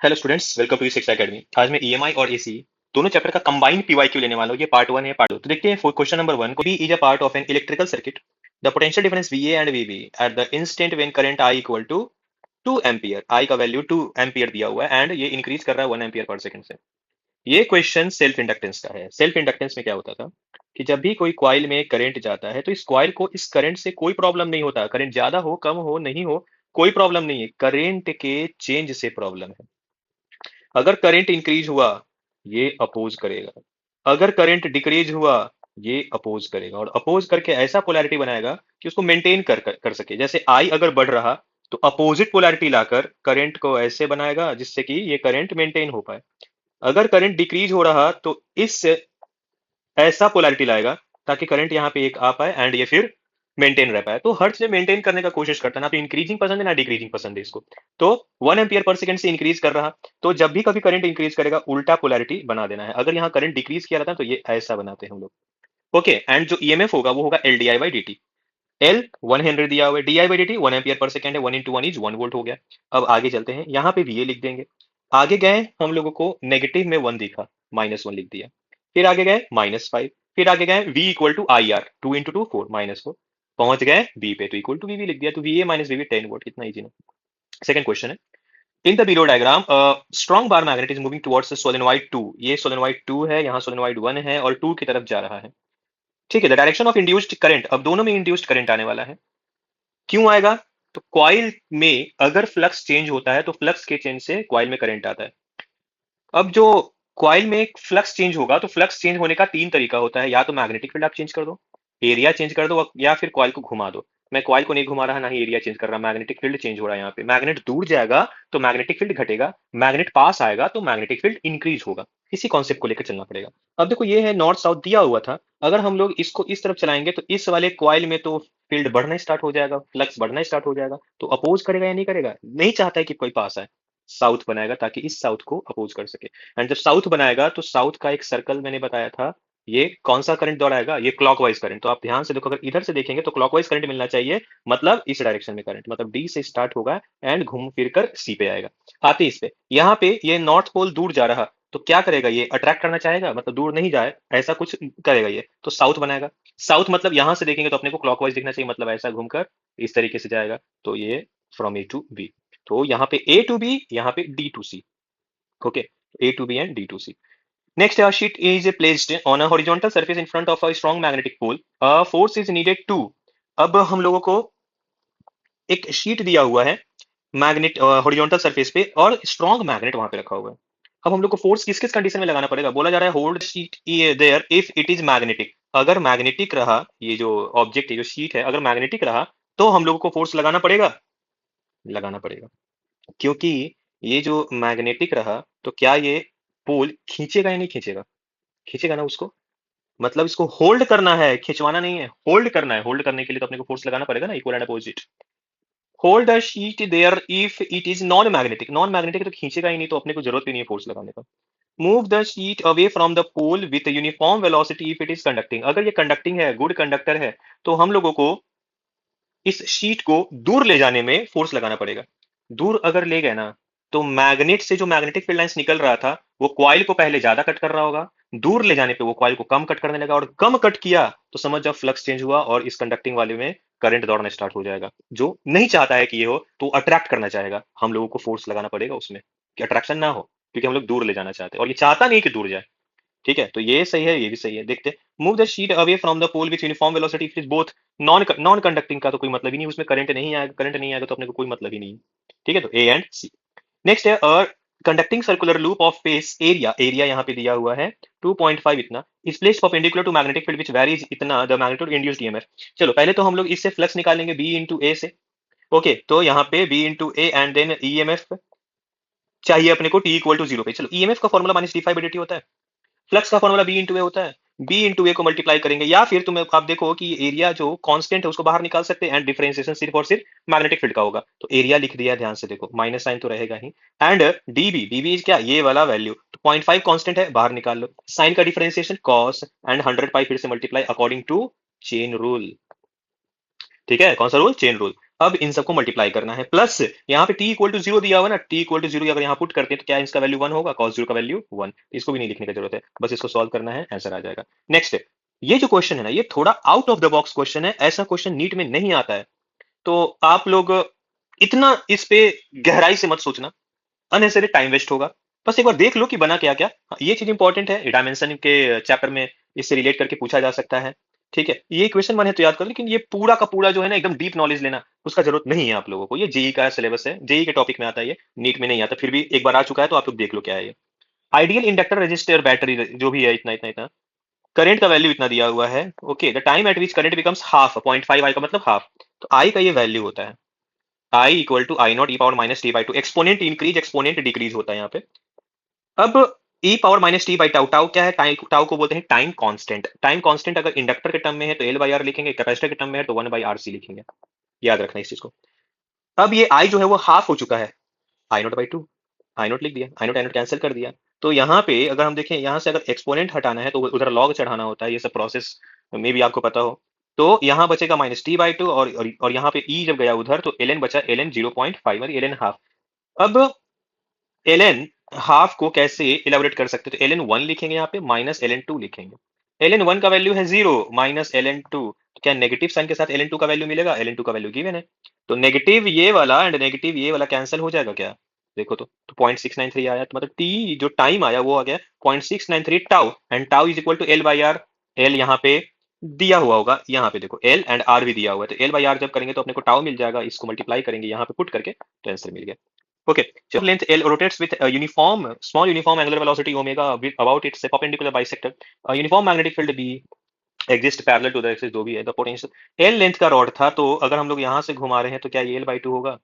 Hello students, welcome to six academy. आज मैं EMI और एसी दोनों चैप्टर का कंबाइंड पीवाईक्यू लेने वाला हूँ। ये पार्ट 1 है, पार्ट 2। तो देखते हैं क्वेश्चन नंबर 1 को। B is a part of an electrical circuit. The potential difference VA and VB at the instant when current I equal to 2 ampere. I का वैल्यू 2 एम्पियर दिया हुआ है एंड ये इंक्रीज कर रहा है 1 एम्पियर पर सेकंड से। ये क्वेश्चन सेल्फ इंडक्टेंस का है। सेल्फ इंडक्टेंस में क्या होता था कि जब भी कोई कॉइल में करंट जाता है तो इस कॉइल को इस करंट से कोई प्रॉब्लम नहीं होता। करंट ज्यादा हो, कम हो, नहीं हो, कोई प्रॉब्लम नहीं है। करंट के चेंज से प्रॉब्लम है। अगर करंट इंक्रीज हुआ, ये अपोज करेगा। अगर करंट डिक्रीज हुआ, ये अपोज करेगा। और अपोज करके ऐसा पोलैरिटी बनाएगा कि उसको मेंटेन कर सके। जैसे आई अगर बढ़ रहा तो अपोजिट पोलैरिटी लाकर करंट को ऐसे बनाएगा जिससे कि ये करंट मेंटेन हो पाए। अगर करंट डिक्रीज हो रहा तो इस ऐसा पोलैरिटी लाएगा ताकि करंट यहाँ पे एक आ पाए एंड ये फिर मेंटेन रह पाए। तो हर चीज मेंटेन करने का कोशिश करता है। ना तो इंक्रीजिंग पसंद है ना डिक्रीजिंग पसंद है इसको। तो 1 एम्पियर पर सेकंड से इंक्रीज कर रहा, तो जब भी कभी करंट इंक्रीज करेगा उल्टा पोलैरिटी बना देना है। अगर यहाँ करंट डिक्रीज किया रहता है तो ये ऐसा बनाते हैं हम लोग। ओके, एंड जो ईएमएफ होगा वो होगा L D I by D T. L 100 दिया हुआ है, D I by D T 1 ampere per second है, 1 इंटू 1 इज 1 वोल्ट हो गया। अब आगे चलते हैं, यहाँ पे भी ये लिख देंगे। आगे गए हम लोगों को नेगेटिव में 1 दिखा, -1 लिख दिया। फिर आगे गए -5। फिर आगे गए v equal to I R, 2 into 2 4 -4। पहुंच गए v पे तो इक्वल टू वी लिख दिया। तो V A minus V 10 volt, कितना इजी ना। सेकंड क्वेश्चन है, in the below diagram strong bar magnet is moving towards solenoid 2। ये सोलेनोइड 2 है, यहाँ सोलेनोइड 1 है और 2 की तरफ जा रहा है। ठीक है, the direction of induced current, अब दोनों में इंड्यूस्ड करंट आने वाला है। क्यों आएगा? तो कॉइल में अगर फ्लक्स चेंज होता है तो फ्लक्स के चेंज से कॉइल में करंट आता है। अब जो कॉइल में फ्लक्स चेंज होगा तो फ्लक्स चेंज होने का तीन तरीका होता है। या तो मैग्नेटिक फील्ड आप चेंज कर दो, एरिया चेंज कर दो, या फिर कॉइल को घुमा दो। मैं कॉइल को नहीं घुमा रहा, ना ही एरिया चेंज कर रहा, मैग्नेटिक फील्ड चेंज हो रहा है। यहाँ पे मैग्नेट दूर जाएगा तो मैग्नेटिक फील्ड घटेगा, मैग्नेट पास आएगा तो मैग्नेटिक फील्ड इंक्रीज होगा। इसी कॉन्सेप्ट को लेकर चलना पड़ेगा। अब देखो, ये है नॉर्थ साउथ दिया हुआ था। अगर हम लोग इसको इस तरफ चलाएंगे तो इस वाले कॉइल में तो फील्ड बढ़ना स्टार्ट हो जाएगा, फ्लक्स बढ़ना स्टार्ट हो जाएगा। तो अपोज करेगा या नहीं करेगा? नहीं चाहता है कि कोई पास आए, साउथ बनाएगा ताकि इस साउथ को अपोज कर सके। एंड जब साउथ बनाएगा तो साउथ का एक सर्कल मैंने बताया था, ये कौन सा करंट दौड़ाएगा? ये क्लॉकवाइज करंट। तो आप ध्यान से देखो, अगर इधर से देखेंगे तो क्लॉकवाइज करंट मिलना चाहिए, मतलब इस डायरेक्शन में करंट, मतलब डी से स्टार्ट होगा एंड घूम फिर कर सी पे आएगा। आते इस पे, यहाँ पे ये नॉर्थ पोल दूर जा रहा तो क्या करेगा? ये अट्रैक्ट करना चाहेगा, मतलब दूर नहीं जाए ऐसा कुछ करेगा ये, तो साउथ बनाएगा। साउथ मतलब यहां से देखेंगे तो अपने को क्लॉकवाइज दिखना चाहिए, मतलब ऐसा घूमकर इस तरीके से जाएगा। तो ये फ्रॉम ए टू बी। तो यहाँ पे ए टू बी, यहाँ पे D to C. Okay, A to B and D to C. Next, a sheet is placed on a horizontal surface in front of a strong magnetic pole. A force is needed to. अब हम लोगों को एक sheet दिया हुआ है magnet horizontal surface पे, और स्ट्रॉन्ग मैग्नेट वहां पे रखा हुआ है। अब हम लोग को फोर्स किस किस कंडीशन में लगाना पड़ेगा? बोला जा रहा है hold sheet there if it is magnetic. अगर मैग्नेटिक रहा, ये जो ऑब्जेक्ट है, जो शीट है, अगर मैग्नेटिक रहा तो हम लोगों को फोर्स लगाना पड़ेगा, लगाना पड़ेगा। क्योंकि ये जो मैग्नेटिक रहा तो क्या ये पोल खींचेगा या नहीं खींचेगा? खींचेगा ना उसको। मतलब इसको होल्ड करना है, खिंचवाना नहीं है, होल्ड करना है। होल्ड करने के लिए तो अपने को फोर्स लगाना पड़ेगा ना, equal and opposite. Hold the sheet there if it is non magnetic. Non magnetic तो खींचेगा ही नहीं, तो अपने को जरूरत भी नहीं है फोर्स लगाने का। Move the sheet away from the pole with uniform velocity if it is conducting. अगर ये कंडक्टिंग है, गुड कंडक्टर है, तो हम लोगों को इस शीट को दूर ले जाने में फोर्स लगाना पड़ेगा। दूर अगर ले गए ना, तो मैग्नेट से जो मैग्नेटिक फील्ड लाइंस निकल रहा था वो क्वाइल को पहले ज्यादा कट कर रहा होगा, दूर ले जाने पे वो क्वाइल को कम कट करने लगा, और कम कट किया तो समझ जाओ फ्लक्स चेंज हुआ और इस कंडक्टिंग वाले में करंट दौड़ना स्टार्ट हो जाएगा। जो नहीं चाहता है कि ये हो, तो अट्रैक्ट करना चाहेगा, हम लोगों को फोर्स लगाना पड़ेगा उसमें कि अट्रैक्शन ना हो, क्योंकि हम लोग दूर ले जाना चाहते हैं और ये चाहता नहीं कि दूर जाए। ठीक है, तो ये सही है, ये भी सही है। देखते हैं, move the sheet away from the pole with uniform velocity if it is both. Non conducting का तो कोई मतलब ही नहीं, उसमें करंट नहीं आएगा, करंट नहीं आएगा तो अपने को कोई मतलब ही नहीं। ठीक है, तो ए एंड सी। नेक्स्ट है conducting circular loop of space area. Area यहाँ पे दिया हुआ है 2.5 इतना, इस place perpendicular to magnetic field which varies इतना द मैग्नीट्यूड इंड्यूस्ड ईएमएफ। चलो पहले तो हम लोग इससे फ्लक्स निकालेंगे बी इंटू ए से। ओके, तो यहाँ पे B into A and then EMF चाहिए अपने को टी इक्वल टू जीरो पे। चलो, ईएमएफ का formula minus D five D T होता है, फ्लक्स का फॉर्मूला बी इंटू ए होता है। बी इंटू ए को मल्टीप्लाई करेंगे, या फिर तुम आप देखो कि एरिया जो कांस्टेंट है उसको बाहर निकाल सकते हैं, एंड डिफरेंशिएशन सिर्फ और सिर्फ मैग्नेटिक फील्ड का होगा। तो एरिया लिख दिया, ध्यान से देखो, माइनस साइन तो रहेगा ही। एंड डीबी, डीबी इज क्या? ये वाला वैल्यू। तो 0.5 कांस्टेंट है, बाहर निकाल लो। साइन का डिफरेंशिएशन कॉस, एंड 100 पाई फिर से multiply according to chain rule. ठीक है, कौन सा रूल? Chain rule. अब इन सबको मल्टीप्लाई करना है, प्लस यहाँ पे t इक्वल टू जीरो दिया हुआ ना, t इक्वल टू जीरो अगर यहाँ पुट करते हैं तो क्या इसका वैल्यू 1 होगा, cos जीरो का वैल्यू 1। इसको भी नहीं लिखने की जरूरत है, बस इसको सॉल्व करना है, आंसर आ जाएगा। नेक्स्ट, ये जो क्वेश्चन है ना, ये थोड़ा out of the box question है, ऐसा क्वेश्चन नीट में नहीं आता है, तो आप लोग इतना इस पे गहराई से मत सोचना, अननेसेसरी टाइम वेस्ट होगा। बस एक बार देख लो कि बना क्या क्या। हाँ, ये चीज इंपॉर्टेंट है, डायमेंशन के चैप्टर में इससे रिलेट करके पूछा जा सकता है। ठीक है, ये क्वेश्चन बने तो याद कर, लेकिन ये पूरा का पूरा जो है ना एकदम डीप नॉलेज लेना उसका जरूरत नहीं है आप लोगों को। ये जेई का सिलेबस है, जेई के टॉपिक में आता है, ये नीट में नहीं आता, फिर भी एक बार आ चुका है तो आप लोग देख लो क्या है ये। आइडियल इंडक्टर रजिस्टर बैटरी जो भी है, इतना इतना इतना करंट का वैल्यू इतना दिया हुआ है। Okay, the time eight which current becomes half, 0.5 आई का मतलब हाफ, तो आई का ये वैल्यू होता है I equal to I not e power minus t by two. Exponent increase exponent decrease होता है यहाँ पे। अब e power minus t by tau, tau क्या है, टाइम, टाउ को बोलते हैं टाइम कांस्टेंट। टाइम कांस्टेंट अगर इंडक्टर के टर्म में है तो एल बाई आर लिखेंगे, कैपेसिटर के टर्म में है तो 1 बाई आर सी लिखेंगे, याद रखना इस चीज को। अब ये आई जो है वो हाफ हो चुका है, I not by two, I not लिख दिया, आई नॉट कैंसिल कर दिया। तो यहाँ पे अगर हम देखें, यहाँ से अगर एक्सपोनेंट हटाना है तो उधर लॉग चढ़ाना होता है, ये सब प्रोसेस में भी आपको पता हो। तो यहाँ बचेगा माइनस टी बाई टू, और यहाँ पे ई जब गया उधर तो एल एन बचा, एल एन 0.5 और एल एन हाफ। अब ln हाफ को कैसे इलेबोरेट कर सकते हैं, तो ln 1 लिखेंगे यहाँ पे, माइनस ln 2 लिखेंगे। ln 1 का वैल्यू है 0 माइनस ln 2, तो क्या नेगेटिव साइन के साथ ln 2 का वैल्यू मिलेगा, ln 2 का वैल्यू गिवन है, तो नेगेटिव ये वाला एंड नेगेटिव ये वाला कैंसिल हो जाएगा क्या, देखो तो 0.693 आया, तो मतलब t जो टाइम आया वो आ गया 0.693 tau, and tau is equal to L by R. L यहाँ पे दिया हुआ होगा, यहाँ पे देखो एल एंड आर भी दिया हुआ है, तो एल बाई आर जब करेंगे तो अपने को टाउ मिल जाएगा, इसको मल्टीप्लाई करेंगे यहाँ पे पुट करके तो आंसर मिल गया। Okay, so length L rotates with a small uniform angular velocity omega about its perpendicular bisector. A uniform magnetic field B exists parallel to the axis, जो भी है, the potential L लेंथ का rod था, तो अगर हम लोग यहाँ से घुमा रहे हैं तो क्या ये L बाई टू होगा,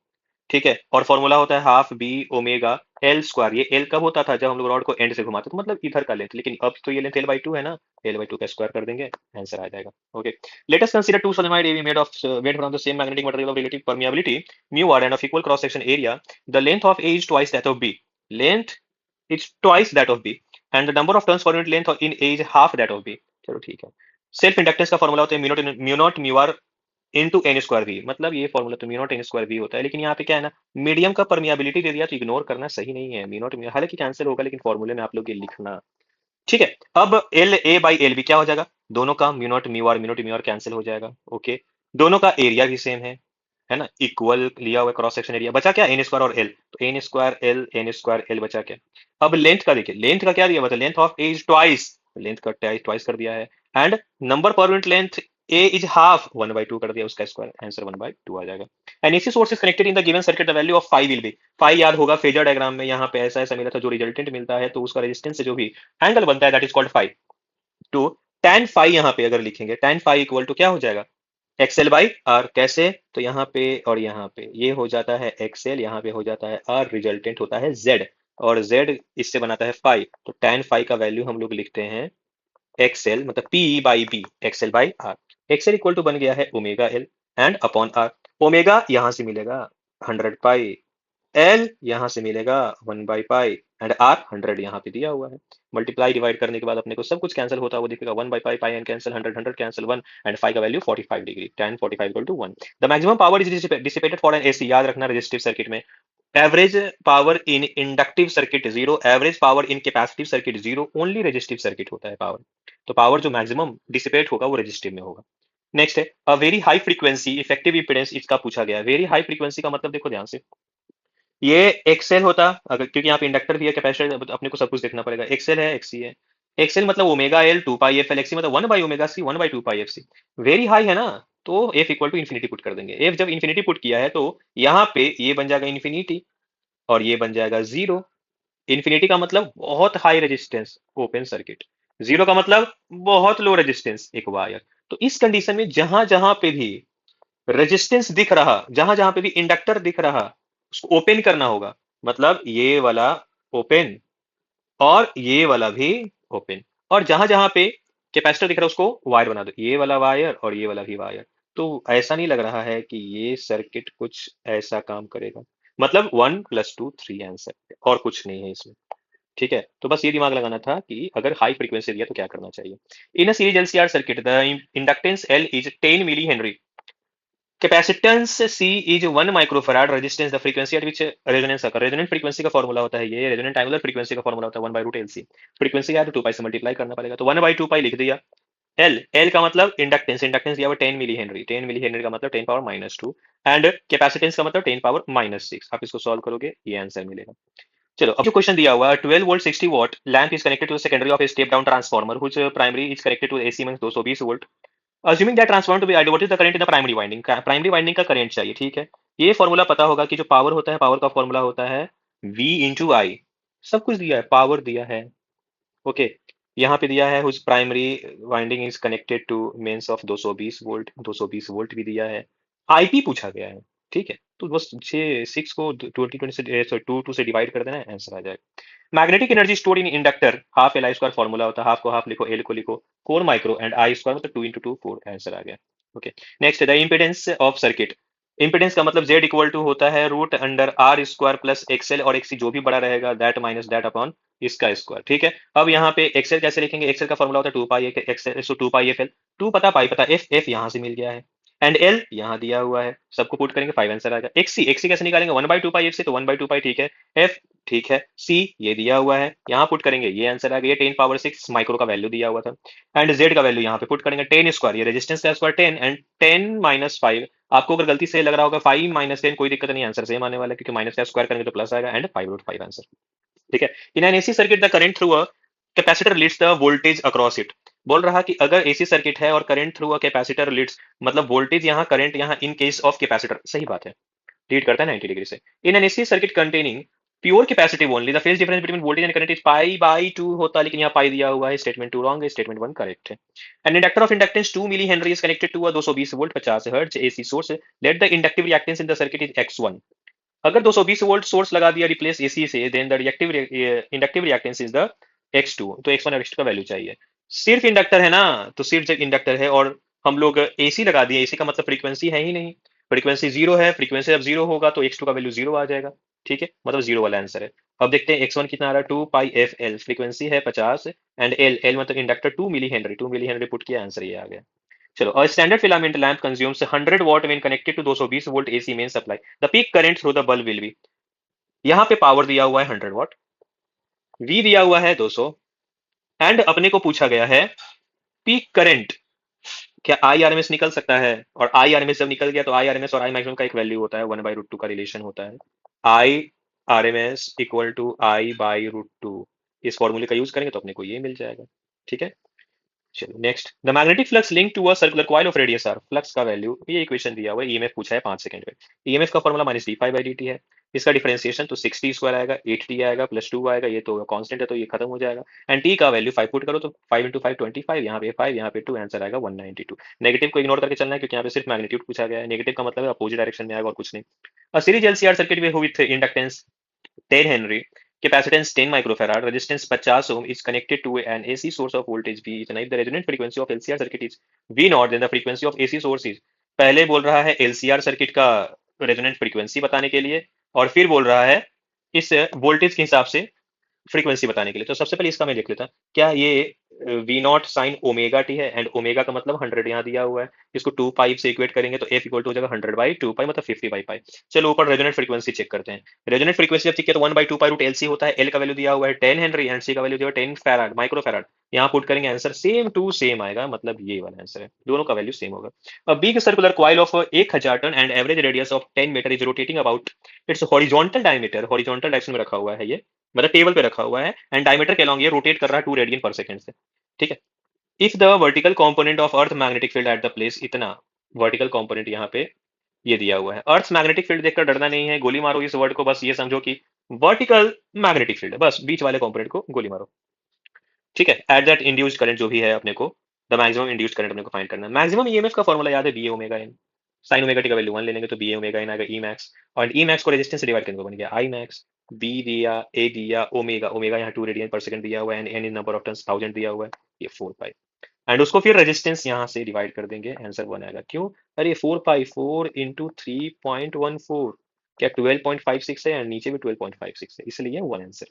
ठीक है, और फॉर्मूला होता है half B omega L square. ये एल कब होता था, जब हम लोग रॉड को एंड से घुमाते, तो मतलब इधर का लेंथ, लेकिन अब तो ये लेंथ एल बाई टू है ना, एल बाई टू का स्क्वायर कर देंगे, आंसर आ जाएगा। Okay, let us consider two solenoid A B made from the same magnetic material of relative permeability mu R and of equal cross section area. The length of A is twice that of B, length is twice that of B, and the number of turns per unit length in A is half that of B. चलो ठीक है, self inductance का formula होता है mu naught mu R into N square V, मतलब ये formula तो mu naught N square V होता है, लेकिन यहाँ पे क्या है ना, मीडियम का परमियाबिलिटी दे दिया तो इग्नोर करना सही नहीं है, म्यू नॉट म्यू, हालांकि कैंसिल होगा लेकिन फॉर्मूले में आप लोग ये लिखना, ठीक है। अब L A by L B क्या हो जाएगा, दोनों का mu naught mu R cancel हो जाएगा। ओके, दोनों का एरिया भी सेम है ना, इक्वल लिया हुआ क्रॉस सेक्शन एरिया, बचा क्या एन स्क्वायर और एल, तो एन स्क्वायर एल बचा क्या। अब लेंथ का देखिए, लेंथ का क्या दिया, मतलब length of A is twice, length का ट्वाइस कर दिया है, and number per unit length A is half, 1 by two कर दिया उसका स्क्वायर, आंसर 1 बाई टू आ जाएगा। And AC source is connected in the given circuit, the value of phi will be, phi याद होगा फेजर डायग्राम में यहाँ पे ऐसा ऐसा मिला था, जो रिजल्टेंट मिलता है तो उसका रेजिस्टेंस से जो भी एंगल बनता है दैट इज कॉल्ड फाई। तो tan फाई यहाँ पे अगर लिखेंगे, tan फाई इक्वल टू क्या हो जाएगा, एक्सएल बाई आर, कैसे, तो यहाँ पे और यहाँ पे ये हो जाता है एक्सएल, यहाँ पे हो जाता है आर, रिजल्टेंट होता है जेड, और जेड इससे बनाता है फाई, तो tan फाई का वैल्यू हम लोग लिखते हैं एक्सएल, मतलब P by B, XL by R. XL equal to बन गया है omega L and upon R, omega यहाँ से मिलेगा 100 पाई, एल यहाँ से मिलेगा 1 बाई पाई, एंड आर 100 यहाँ पे दिया हुआ है। मल्टीप्लाई डिवाइड करने के बाद अपने को सब कुछ कैंसिल होता है, वो दिखेगा 1 by pi, pi and cancel, 100 cancel 1, and phi का value 45 degree, tan 45 equal to 1। The maximum power is dissipated for an AC, याद रखना रेजिस्टिव सर्किट में average power in inductive circuit zero, average power in capacitive circuit zero, only resistive circuit होता है power, तो power जो maximum dissipate होगा वो resistive में होगा। नेक्स्ट है a very high frequency effective impedance, इसका पूछा गया है। वेरी हाई फ्रीक्वेंसी का मतलब देखो ध्यान से, ये एक्सएल होता अगर, क्योंकि यहाँ पे इंडक्टर भी है कैपेसिटर, अपने को सब कुछ देखना पड़ेगा, एक्सएल है एक्सी है, एक्सएल मतलब omega L 2 pi F L, XC मतलब 1 by omega C, 1 by 2 pi F C. Very high है ना, तो F equal to infinity put कर देंगे, एफ जब इन्फिनिटी पुट किया है तो यहाँ पे ये बन जाएगा इन्फिनिटी और ये बन जाएगा जीरो। इन्फिनिटी का मतलब बहुत high resistance open circuit, zero का मतलब बहुत लो रेजिस्टेंस एक वायर। तो इस कंडीशन में जहां जहां पे भी रेजिस्टेंस दिख रहा, जहां जहां पे भी इंडक्टर दिख रहा, उसको ओपन करना होगा, मतलब ये वाला ओपन और ये वाला भी ओपन, और जहां जहां पे कैपेसिटर दिख रहा है उसको वायर बना दो, ये वाला वायर और ये वाला भी वायर। तो ऐसा नहीं लग रहा है कि ये सर्किट कुछ ऐसा काम करेगा, मतलब 1 + 2 3 आंसर, और कुछ नहीं है इसमें, ठीक है। तो बस ये दिमाग लगाना था कि अगर हाई फ्रीक्वेंसी दिया तो क्या करना चाहिए। In a series LCR circuit the inductance L is 10 milli henry, capacitance C is 1 microfarad, resistance the frequency at which resonance occur. Resonant frequency का फॉर्मूला होता है ये, रेजोनेंट एंगुलर फ्रीक्वेंसी का फॉर्मूला होता है 1 by root L C. Frequency है तो 2 पाई से मल्टीप्लाई करना पड़ेगा, तो 1 बाई 2 पाई लिख दिया। एल एल का मतलब इंडक्टेंस, इंडक्टेंस दिया हुआ 10 मिली हेनरी, 10 मिली हेनरी का मतलब 10 पावर माइनस 2, एंड कैपेसिटेंस का मतलब 10 पावर माइनस 6। आप इसको सॉल्व करोगे ये आंसर मिलेगा। चलो अब जो क्वेश्चन दिया हुआ है, 12 volt 60 watt lamp is connected to secondary of a step down transformer which primary is connected to AC means 220 volt. Assuming that transformer to be ideal, what is the current in the primary winding. Primary winding का current चाहिए, ठीक है। ये formula पता होगा कि जो power होता है, पावर का फॉर्मूला होता है V इंटू आई। सब कुछ दिया है, पावर दिया है, ओके। यहाँ पे दिया है whose primary winding is connected to mains of 220 volt, 220 volt भी दिया है। आईपी पूछा गया है, ठीक है। तो बस 6 को 20 से 2 से डिवाइड कर देना है, आंसर आ जाएगा। Magnetic energy stored in inductor, half L I square formula होता है, हाफ को हाफ लिखो, एल को लिखो 4 माइक्रो एंड आई स्क्वायर मतलब 2 इंटू 2 4, आंसर आ गया। Okay. Next, the impedance of circuit. Impedance का मतलब जेड इक्वल टू होता है root under R square plus XL और एक्सी जो भी बड़ा रहेगा दैट माइनस दैट अपॉन इसका स्क्वायर, ठीक है। अब यहाँ पे एक्सएल कैसे लिखेंगे, एक्सएल का फॉर्मूला होता है 2 पाई एक्सएल, सो 2 पाई एफ एल। 2 पता, पाई पता, एफ एफ यहाँ से मिल गया है, एंड एल यहाँ दिया हुआ है, सबको पुट करेंगे 5 आंसर आएगा। एक्सी एक्सी कैसे निकालेंगे, 1 बाई 2 पाई एफ से, तो 1 बाई 2 पाई, ठीक है। एफ ठीक है, सी ये दिया हुआ है, यहाँ पुट करेंगे ये आंसर आ गया। ये 10 पावर 6 माइक्रो का वैल्यू दिया हुआ था, एंड जेड का वैल्यू यहाँ पे पुट करेंगे 10 स्क्वायर, ये रेजिस्टेंस का स्क्वायर 10, एंड 10 माइनस 5। आपको अगर गलती से लग रहा होगा 5 माइनस 10, कोई दिक्कत नहीं, आंसर सेम आने वाला है, क्योंकि माइनस का स्क्वायर करेंगे तो प्लस आएगा, एंड 5 रूट 5 आंसर, ठीक है। In an AC circuit the current through a capacitor leads the voltage across it. बोल रहा कि अगर एसी सर्किट है और current through a capacitor leads, मतलब वोल्टेज यहाँ, करंट यहाँ, इन केस ऑफ कैपेसिटर, सही बात है, लीड करता है 90 डिग्री से। In an AC circuit containing pure capacitive only the phase difference between voltage and current is pi by 2 होता, लेकिन यहाँ पाई दिया हुआ है, स्टेटमेंट 2 रॉन्ग है, स्टेटमेंट 1 करेक्ट है। An inductor of inductance 2 milli henry is connected to a 220 volt 50 hertz AC source, let the inductive reactance in the circuit is x1। अगर 220 volt source लगा दिया रिप्लेस एसी से, then the reactive inductive reactance is the x2, तो x1 और x2 का value चाहिए। सिर्फ inductor है ना, तो सिर्फ जब इंडक्टर है और हम लोग एसी लगा दिए, एसी का मतलब फ्रीक्वेंसी है ही नहीं, फ्रीक्वेंसी जीरो है, फ्रीक्वेंसी जब जीरो होगा तो x2 का वैल्यू जीरो आ जाएगा, ठीक है, मतलब जीरो वाला आंसर है। अब देखते हैं x1 कितना आ रहा है, 2 पाई एफ एल, फ्रीक्वेंसी है 50, एंड एल एल मतलब inductor 2 milli henry, 2 milli henry put किया, आंसर ये आ गया। चलो, a standard filament lamp consumes 100 watt when connected to 220 volt AC main supply. The peak current through the bulb will be। यहाँ पे power दिया हुआ है 100 वाट, V दिया हुआ है 200, एंड अपने को पूछा गया है पीक करंट। क्या आई आर एम एस निकल सकता है, और आई आर एम एस जब निकल गया तो आई आर एम एस और आई मैक्सिमम का एक वैल्यू होता है, 1/√2 का रिलेशन होता है। I R M S equal to I/√2, इस फॉर्मूले का यूज करेंगे तो अपने को ये मिल जाएगा, ठीक है। चलो next, the magnetic flux link to a circular coil of radius R. Flux का वैल्यू, ये इक्वेशन दिया हुआ है, ईएमएफ पूछा है 5 सेकंड में। ईएमएफ का formula minus D phi by D T है, इसका डिफरेंशिएशन तो 60 स्क्वायर आएगा, 8t आएगा प्लस 2 आएगा, ये तो कांस्टेंट है तो ये खत्म हो जाएगा, एंड टी का वैल्यू 5 पुट करो तो 5 इंटू 5 25, यहाँ पे 5, यहाँ पे 2, आंसर आएगा 192। नेगेटिव को इग्नोर करके चलना है, क्योंकि यहाँ पे सिर्फ मैग्नीट्यूड पूछा गया है, नेगेटिव का मतलब अपोजिट डायरेक्शन में आएगा और कुछ नहीं। अ series LCR circuit with inductance 10 Henry, capacitance 10 microfarad, resistance 50 ohm is connected to an AC source of voltage V. इतना, if the resonant frequency of LCR circuit is V naught, then the frequency of AC source is। पहले बोल रहा है LCR circuit का resonant frequency बताने के लिए, और फिर बोल रहा है इस वोल्टेज के हिसाब से फ्रीक्वेंसी बताने के लिए। तो सबसे पहले इसका मैं लिख लेता, क्या ये V naught sine omega T है, एंड ओमेगा का मतलब 100 यहाँ दिया हुआ है, इसको 2 पाई से इक्वेट करेंगे तो एफ इक्वल टू हो जाएगा 100/2 पाई मतलब 50/पाई। चलो ऊपर रेजोनेंट फ्रीक्वेंसी चेक करते हैं। रेजोनेंट फ्रीक्वेंसी जब चेक किया तो 1/2 पाई रूट एल सी होता है, एल का वैल्यू दिया हुआ है 10 हेनरी, एंड सी का वैल्यू दिया हुआ है 10 फैराड माइक्रो फैराड। यहाँ पुट करेंगे आंसर सेम टू सेम आएगा, मतलब ये वाला आंसर है, दोनों का वैल्यू सेम होगा। A big circular coil of 1000 turn and average radius of 10 metre is rotating about its horizontal diameter, horizontal direction में रखा हुआ है ये, मतलब टेबल पे रखा हुआ है, एंड डायमीटर के अलॉन्ग ये रोटेट कर रहा है 2 रेडियन पर सेकंड से, ठीक है। If the vertical component of earth magnetic field at the place, इतना वर्टिकल कंपोनेंट यहाँ पे ये दिया हुआ है। अर्थ मैग्नेटिक फील्ड देखकर डरना नहीं है, गोली मारो इस वर्ड को, बस ये समझो कि वर्टिकल मैग्नेटिक फील्ड है, बस बीच वाले कंपोनेंट को गोली मारो, ठीक है। एट दैट इंड्यूस्ड करंट जो भी है अपने को, द मैक्सिमम इंड्यूस्ड करंट अपने को फाइंड करना है। मैक्सिमम ईएमएफ का फॉर्मूला याद है, B omega N. Sine omega T का वैल्यू 1 ले लेंगे तो बी ओमेगा एन आएगा ई मैक्स, और ई मैक्स को रेजिस्टेंस से डिवाइड करने को बन गया आई मैक्स। बी दिया, ए दिया, ओमेगा, ओमेगा यहाँ 2 रेडियन पर सेकंड दिया हुआ है, N in number of turns 1000 दिया हुआ है, ये 4 पाई, एंड उसको फिर रेजिस्टेंस यहाँ से डिवाइड कर देंगे, आंसर 1 आएगा। क्यों, अरे 4 पाई 4 इंटू 3.14, क्या 12.56 है, एंड नीचे भी 12.56 है, इसलिए 1 आंसर।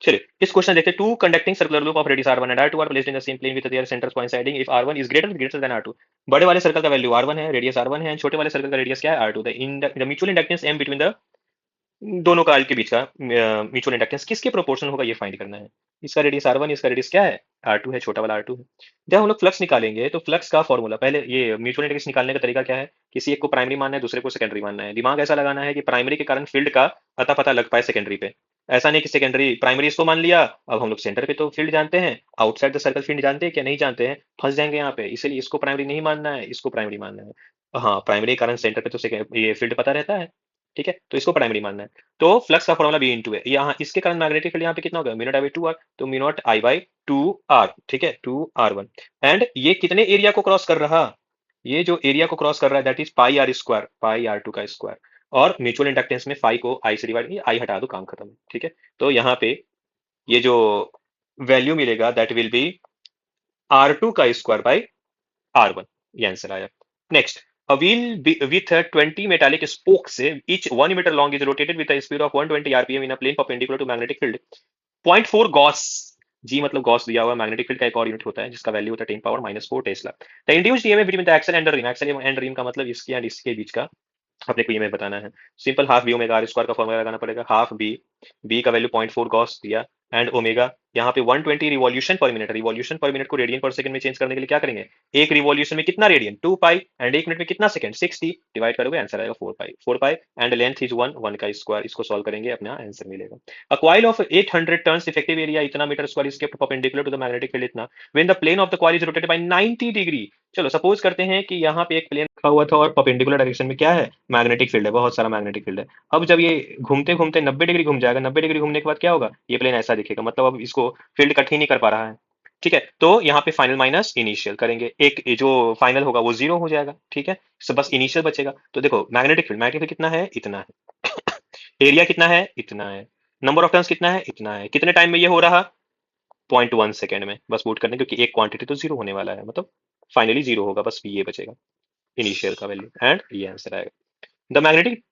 चलिए इस क्वेश्चन देखते हैं। Two conducting circular loop of radius r1 and r2 are placed in the same plane with their centres coinciding if r1 is greater than r2। बड़े वाले सर्कल का वैल्यू r1 है, रेडियस r1 है, and छोटे वाले circle का radius क्या है, r2। The mutual inductance m between the दोनों कॉइल के बीच का म्यूचुअल इंडक्टेंस किसके प्रोपोर्शनल होगा ये फाइंड करना है। इसका रेडियस r1, इसका रेडियस क्या है, r2 है, छोटा वाला r2 है। जब हम लोग फ्लक्स निकालेंगे तो फ्लक्स का फॉर्मूला, पहले ये म्यूचुअल इंडक्टेंस निकालने का तरीका क्या है, किसी एक को प्राइमरी मानना है, दूसरे को सेकेंडरी मानना है। दिमाग ऐसा लगाना है कि प्राइमरी के कारण फील्ड का अता पता लग पाए सेकेंडरी पे। ऐसा नहीं कि सेकेंडरी प्राइमरी इसको मान लिया, अब हम लोग सेंटर पे तो फील्ड जानते हैं, आउटसाइड द सर्कल फील्ड जानते हैं क्या, नहीं जानते हैं, फंस जाएंगे यहाँ पे। इसलिए इसको प्राइमरी नहीं मानना है, इसको प्राइमरी मानना है। हाँ, प्राइमरी के कारण सेंटर पे तो ये फील्ड पता रहता है, ठीक है, तो इसको प्राइमरी मानना है। तो फ्लक्स का फॉर्मूला बी इंटू है, यहाँ इसके कारण मैग्नेटिक फील्ड यहाँ पे कितना होगा, mu not I by two R, तो mu not I by two R, ठीक है, टू आर वन। एंड ये कितने एरिया को क्रॉस कर रहा, ये जो एरिया को क्रॉस कर रहा है that is pi R square, pi R two का स्क्वायर। और म्यूचुअल इंडक्टेंस में फाई को आई से डिवाइड, आई हटा दो, काम खत्म, ठीक है। तो यहाँ पे ये जो वैल्यू मिलेगा that will be R two का स्क्वायर बाई R1, ये आंसर आया। Next, a wheel with 20 metallic spokes, each 1 meter long, is rotated with a speed of 120 rpm in a plane perpendicular to magnetic field 0.4 gauss. G मतलब gauss दिया हुआ magnetic field का एक और unit होता है जिसका वैल्यू होता है 10 power minus 4 tesla. The induced EMF between the axle and the rim, axle and rim का मतलब इसके एंड इसके बीच का अपने को ईएमएफ बताना है। Simple half B omega R square का फॉर्मूला लगाना पड़ेगा, हाफ बी, बी का वैल्यू 0.4 गॉस दिया, एंड ओमेगा यहाँ पे 120 revolution per minute, revolution per minute को रेडियन पर सेकंड में चेंज करने के लिए क्या करेंगे, एक रिवॉल्यूशन में कितना रेडियन 2 पाई, एंड एक मिनट में कितना सेकंड 60, डिवाइड करोगे आंसर आएगा 4 pi, 4 pi, and length is 1, 1 का स्क्वायर, इसको सॉल्व करेंगे अपना आंसर मिलेगा। A coil of 800 turns, effective area इतना मीटर स्क्वायर इसके perpendicular to the magnetic field इतना, when the plane of the coil is rotated by 90 degree. चलो suppose करते हैं कि यहाँ पे एक प्लेन रखा हुआ था और परपेंडिकुलर डायरेक्शन में क्या है, मैग्नेटिक फील्ड है, बहुत सारा मैग्नेटिक फील्ड है। अब जब ये घूमते घूमते 90 डिग्री घूम जाएगा, 90 डिग्री घूमने के बाद क्या होगा, ये प्लेन ऐसा दिखेगा, मतलब अब इसको फील्ड कट ही नहीं कर पा रहा है, ठीक है। तो यहाँ पे फाइनल माइनस इनिशियल करेंगे, एक जो फाइनल होगा वो जीरो हो जाएगा, ठीक है, सब बस इनिशियल बचेगा। तो देखो मैग्नेटिक फील्ड कितना है, इतना है, एरिया कितना है, इतना है, नंबर ऑफ टर्न्स कितना है, इतना है, कितने टाइम में ये हो रहा, 0.1 सेकेंड में, बस पुट करने, क्योंकि एक क्वांटिटी तो जीरो होने वाला है, मतलब फाइनली जीरो होगा, बस ये बचेगा इनिशियल का वैल्यू, एंड ये आंसर आएगा। The magnetic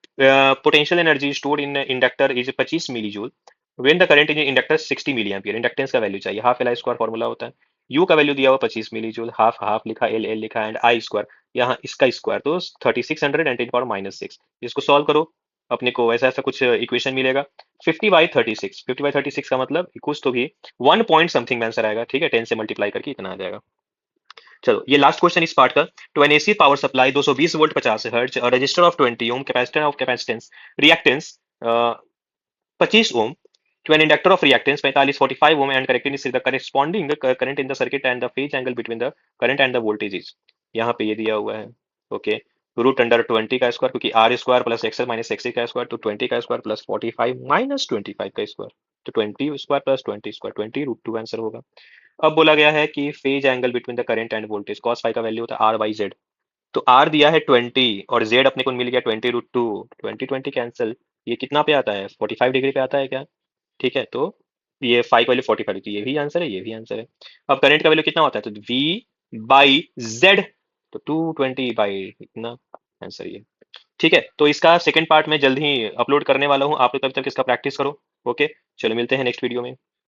potential energy stored in inductor is 25 milli joule when the current in inductor 60 milli ampere. Inductance का वैल्यू चाहिए, half L I square formula होता है, यू का वैल्यू दिया हुआ 25 मिली जूल, हाफ हाफ लिखा, L L लिखा, and I square यहाँ इसका स्क्वायर तो 3600 एंड 10 पावर माइनस 6। इसको सॉल्व करो, अपने को ऐसा ऐसा कुछ इक्वेशन मिलेगा। 50/36, 50/36 का मतलब कुछ तो भी 1 पॉइंट समथिंग में आंसर आएगा, ठीक है, 10 से मल्टीप्लाई करके इतना आ जाएगा। चलो ये लास्ट क्वेश्चन इस पार्ट का। To an AC power supply 220 volt 50 hertz, resistor of 20 ohm, capacitor of capacitance reactance 25 ohm, to an inductor of reactance 45 45 ohm and correctness is the corresponding current in the circuit and the phase angle between the current and the voltage is। यहाँ पे ये दिया हुआ है, okay, root under 20 का square, क्योंकि R square plus XL minus XC का square, तो 20 का स्क्वायर प्लस 45 माइनस 25 का स्क्वायर, तो 20 स्क्वायर प्लस 20 स्क्वायर, 20√2 आंसर होगा। अब बोला गया है कि phase angle between the current and voltage, cos phi का वैल्यू होता है आर बाई जेड, तो आर दिया है 20 और जेड अपने को मिल गया 20√2, 20 कैंसिल, ये कितना पे आता है, 45 डिग्री पे आता है क्या, ठीक है। तो ये फाइव का वैल्यू 45, तो ये भी आंसर है, ये भी आंसर है। अब करंट का वैल्यू कितना होता है, तो वी बाई जेड, तो 220 बाई इतना, आंसर ये, ठीक है। तो इसका सेकंड पार्ट में जल्द ही अपलोड करने वाला हूँ, आप लोग तब तक इसका प्रैक्टिस करो, ओके। चलो मिलते हैं नेक्स्ट वीडियो में।